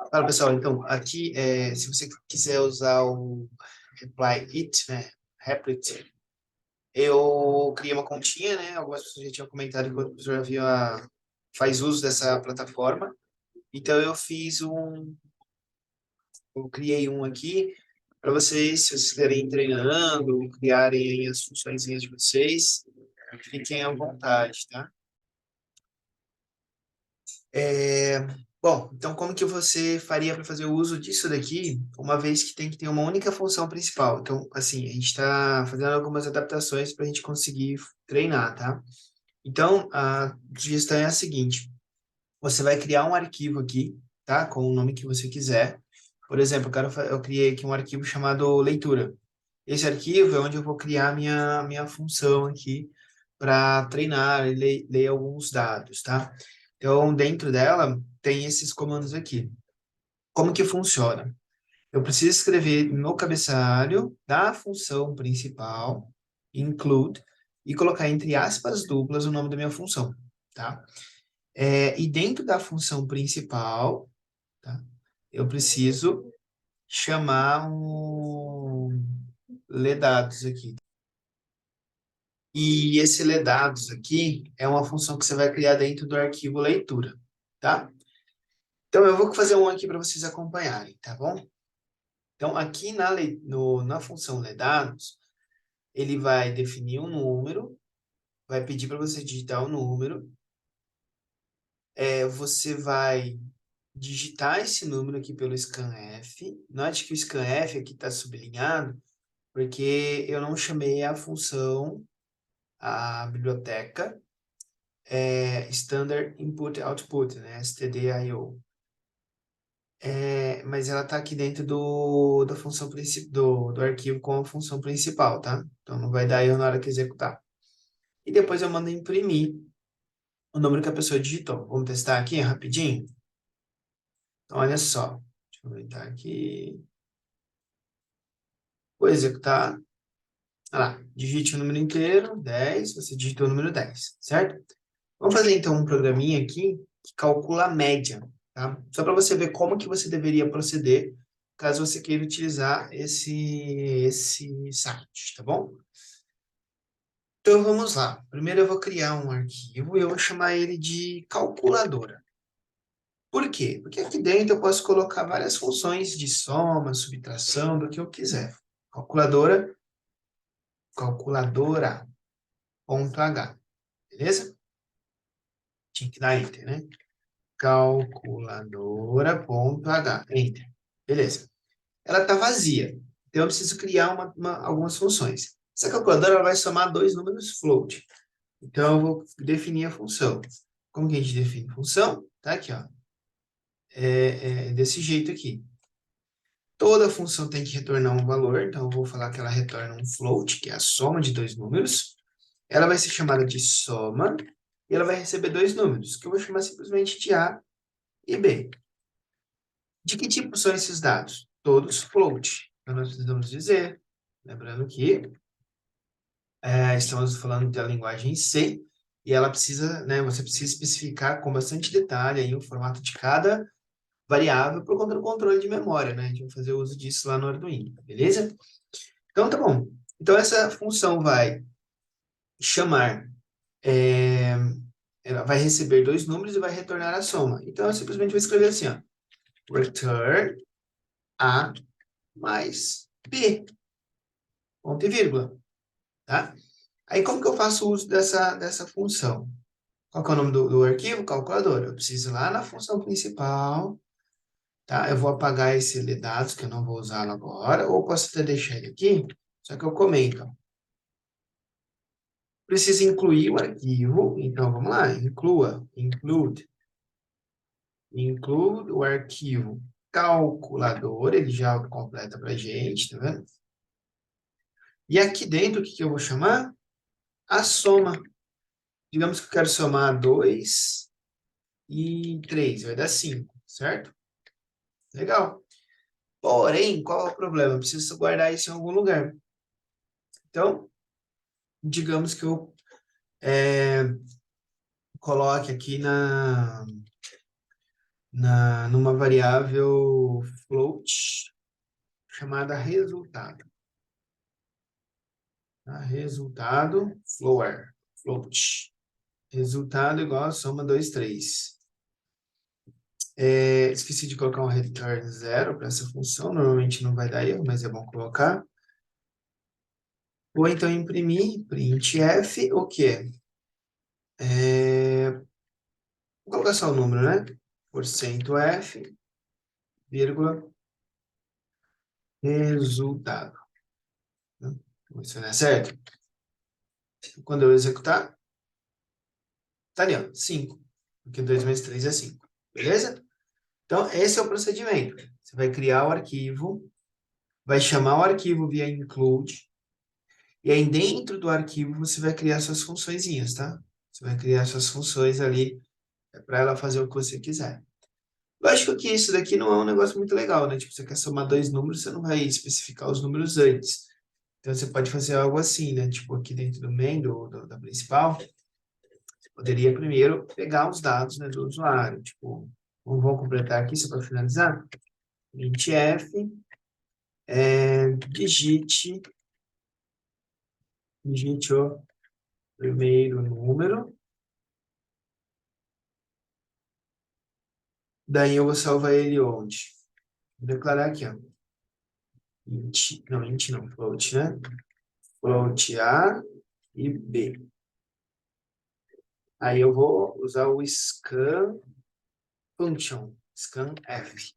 Fala, pessoal. Então, aqui, se você quiser usar o Reply It, né? Replit, eu criei uma continha, né? Algumas pessoas já tinham comentado que o professor faz uso dessa plataforma. Então, eu criei um aqui para vocês, se vocês quiserem ir treinando, criarem as funções de vocês, fiquem à vontade, tá? É, bom, então como que você faria para fazer o uso disso daqui, uma vez que tem que ter uma única função principal? Então, assim, a gente está fazendo algumas adaptações para a gente conseguir treinar, tá? Então, a sugestão é a seguinte: você vai criar um arquivo aqui, tá? Com o nome que você quiser. Por exemplo, eu criei aqui um arquivo chamado leitura. Esse arquivo é onde eu vou criar minha função aqui para treinar e ler alguns dados, tá? Então, dentro dela, tem esses comandos aqui. Como que funciona? Eu preciso escrever no cabeçalho da função principal, include, e colocar entre aspas duplas o nome da minha função, tá? E dentro da função principal, tá? Eu preciso chamar um ledados aqui. E esse ledados aqui é uma função que você vai criar dentro do arquivo leitura, tá? Então, eu vou fazer um aqui para vocês acompanharem, tá bom? Então, aqui na função ledados, ele vai definir um número, vai pedir para você digitar o número, você vai digitar esse número aqui pelo scanf. Note que o scanf aqui está sublinhado, porque eu não chamei a função, a biblioteca, Standard Input Output, né? stdio. Mas ela está aqui dentro da função do arquivo com a função principal, tá? Então não vai dar erro na hora que executar. E depois eu mando imprimir o número que a pessoa digitou. Vamos testar aqui rapidinho? Então, olha só. Deixa eu aumentar aqui. Vou executar. Olha lá. Digite o número inteiro, 10. Você digitou o número 10, certo? Vamos fazer então um programinha aqui que calcula a média, tá? Só para você ver como que você deveria proceder caso você queira utilizar esse site, tá bom? Então vamos lá. Primeiro eu vou criar um arquivo e eu vou chamar ele de calculadora. Por quê? Porque aqui dentro eu posso colocar várias funções de soma, subtração, do que eu quiser. Calculadora, calculadora, ponto H, beleza? Tinha que dar Enter, né? Calculadora.h. Enter. Beleza. Ela está vazia. Então, eu preciso criar algumas funções. Essa calculadora ela vai somar dois números float. Então, eu vou definir a função. Como que a gente define função? Tá aqui, ó. Desse jeito aqui. Toda função tem que retornar um valor. Então, eu vou falar que ela retorna um float, que é a soma de dois números. Ela vai ser chamada de soma. E ela vai receber dois números, que eu vou chamar simplesmente de A e B. De que tipo são esses dados? Todos float. Então, nós precisamos dizer, lembrando que estamos falando da linguagem C, e ela precisa, né, você precisa especificar com bastante detalhe aí o formato de cada variável por conta do controle de memória, né? A gente vai fazer uso disso lá no Arduino, beleza? Então, tá bom. Então, essa função vai chamar, é, ela vai receber dois números e vai retornar a soma. Então, eu simplesmente vou escrever assim, ó, return A mais B, ponto e vírgula, tá? Aí, como que eu faço uso dessa função? Qual que é o nome do arquivo? Calculadora. Eu preciso ir lá na função principal, tá? Eu vou apagar esse dados, que eu não vou usá-lo agora, ou posso até deixar ele aqui, só que eu comento. Preciso incluir o arquivo, então vamos lá, include o arquivo calculador, ele já completa para a gente, tá vendo? E aqui dentro, o que eu vou chamar? A soma. Digamos que eu quero somar 2 e 3, vai dar 5, certo? Legal. Porém, qual é o problema? Eu preciso guardar isso em algum lugar. Então, digamos que eu coloque aqui numa variável float chamada resultado. Tá? Resultado, float. Resultado igual a soma 2, 3. Esqueci de colocar um return zero para essa função, normalmente não vai dar erro, mas é bom colocar. Vou então imprimir printf, o quê? Vou colocar só o número, né? Porcento %f, vírgula, resultado. Isso não é certo? Quando eu executar, tá ali, ó, 5. Porque 2 mais 3 é 5. Beleza? Então, esse é o procedimento. Você vai criar o arquivo, vai chamar o arquivo via include, e aí dentro do arquivo você vai criar suas funçõezinhas, tá? Você vai criar suas funções ali para ela fazer o que você quiser. Lógico que isso daqui não é um negócio muito legal, né? Tipo, você quer somar dois números, você não vai especificar os números antes. Então, você pode fazer algo assim, né? Tipo, aqui dentro do main, da principal, você poderia primeiro pegar os dados, né, do usuário. Tipo, vamos completar aqui, só para finalizar. Printf, digite o primeiro número. Daí eu vou salvar ele onde? Vou declarar aqui, ó. Int não, float, né? Float A e B. Aí eu vou usar o scan function, scanf.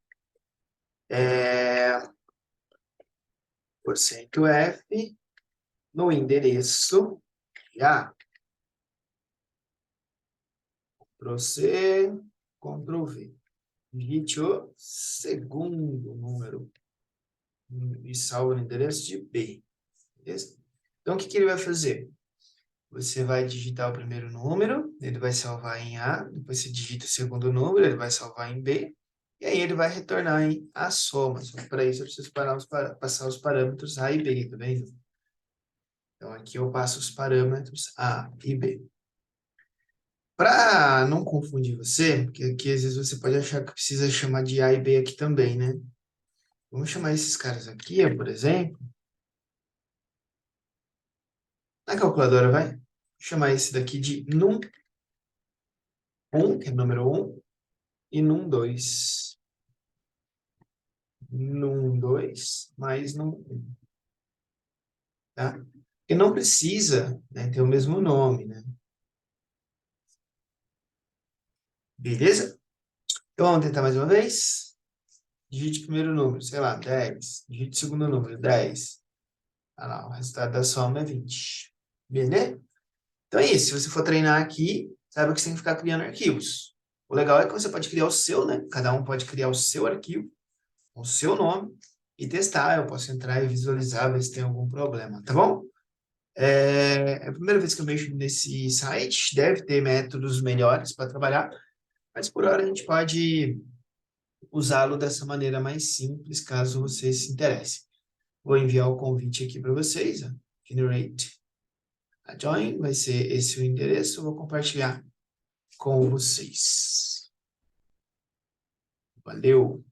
Porcento %f no endereço A. Ctrl+C, Ctrl+V. Digite o segundo número e salva no endereço de B. Beleza? Então, o que ele vai fazer? Você vai digitar o primeiro número, ele vai salvar em A, depois você digita o segundo número, ele vai salvar em B, e aí ele vai retornar em a soma. Só que para isso eu preciso passar os parâmetros A e B, tá vendo? Então aqui eu passo os parâmetros A e B. Para não confundir você, porque aqui às vezes você pode achar que precisa chamar de A e B aqui também, né? Vamos chamar esses caras aqui, por exemplo, na calculadora, vai? Vou chamar esse daqui de num1, que é número 1, e num2. Num2 mais num1, tá? Porque não precisa, né, ter o mesmo nome, né? Beleza? Então vamos tentar mais uma vez. Digite o primeiro número, sei lá, 10. Digite o segundo número, 10. Ah lá, o resultado da soma é 20. Beleza? Então é isso. Se você for treinar aqui, saiba que você tem que ficar criando arquivos. O legal é que você pode criar o seu, né? Cada um pode criar o seu arquivo, o seu nome, e testar. Eu posso entrar e visualizar, ver se tem algum problema, tá bom? É a primeira vez que eu mexo nesse site, deve ter métodos melhores para trabalhar, mas por hora a gente pode usá-lo dessa maneira mais simples, caso vocês se interessem. Vou enviar o convite aqui para vocês, ó. Generate a join, vai ser esse o endereço, eu vou compartilhar com vocês. Valeu!